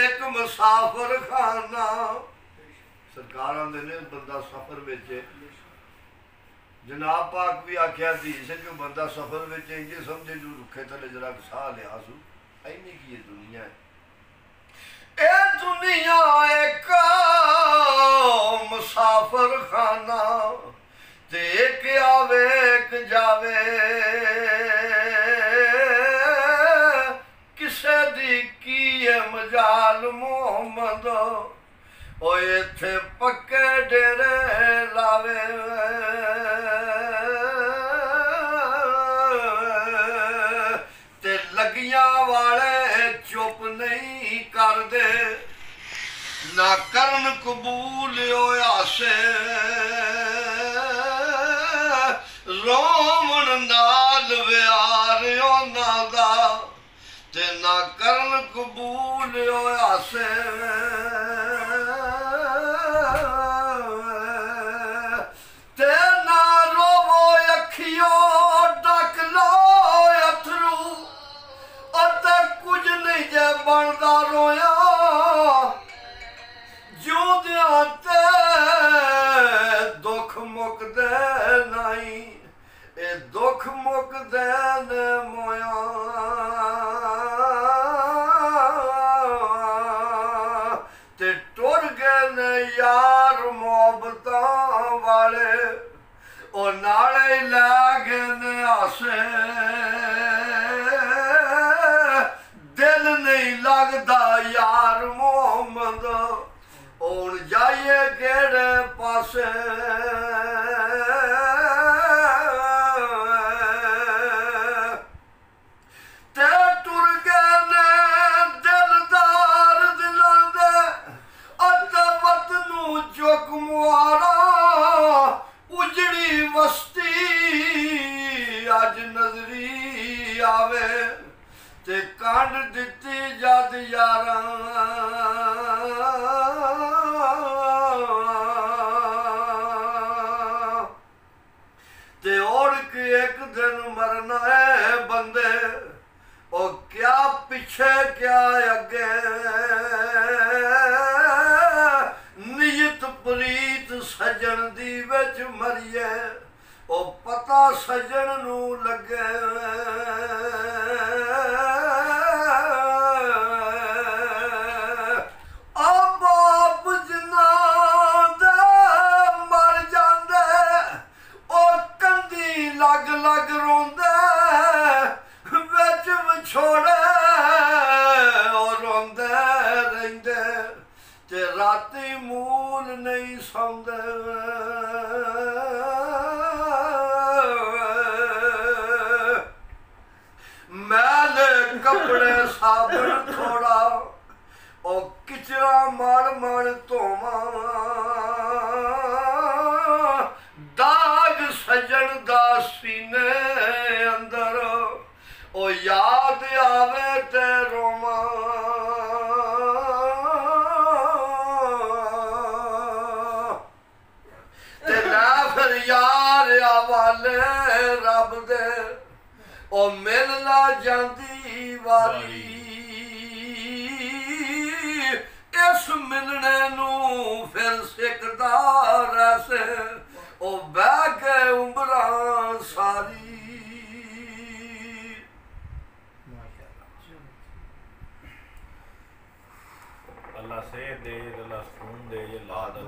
एक मुसाफिर खाना। सरकार आंदे ने बंदा सफर विच जनाब पाक भी आख्या धी से जो बंदा सफर विच इंजे समझे जो रुखे थले जरा साह लिया सू इन्नी की ये दुनिया है। ए दुनिया एक मुसाफिर खाना ते एक आवे एक जावे किसे दी की मजाल मोहम्मद ओ इत्थे पक्के डेरे लावे ते लगियां वाले चुप नहीं करदे ना करन कबूल होया से रोमन नाल व्यार ओना दा ते ना करन कबूल होया से ते ना रोवो अखियों डक लो अथरू अते कुछ नहीं जे बनदा रोया जिउंदियां ते दुख मुकदे नहीं ए दुख मुकदे ने मोया ते टुर गए ने यार मोहब्बतां वाले ओ नाले लै गए ने आसे दिल नहीं लगदा यार मोहम्मद हुण जाइए केड़े पासे ते टुर गए ने दिलदार दिलां दे अते वतनू चुक मुआरा उजड़ी वस्ती अज नजरी आवे ते कांड दिती जद यारां ते और के एक दिन मरना है बंदे ओ क्या पीछे क्या अगे नियत प्रीत सजन दी विच मरिए ओ पता सजन नू लगे बाप जिन्ना दे मर जांदे ओ कंधी लग लग रोंदे विच विछोड़े ओ रोंदे रहिंदे ते राती मूल नहीं सौंदे मैले कपड़े साबन थोड़ा ओ किचरा मड़ मड़ धोवा दाग सजन दा सीने अंदर ओ याद आवे ते रोवा ते ना फिर यार आवाले रब दे ओ मिल ना जांदी वारी इस मिलने नू फिर सिकदा रैसे ओ बह के उम्रां सारी अल्लाह सेहत दे अल्लाह सुकून दे ला दे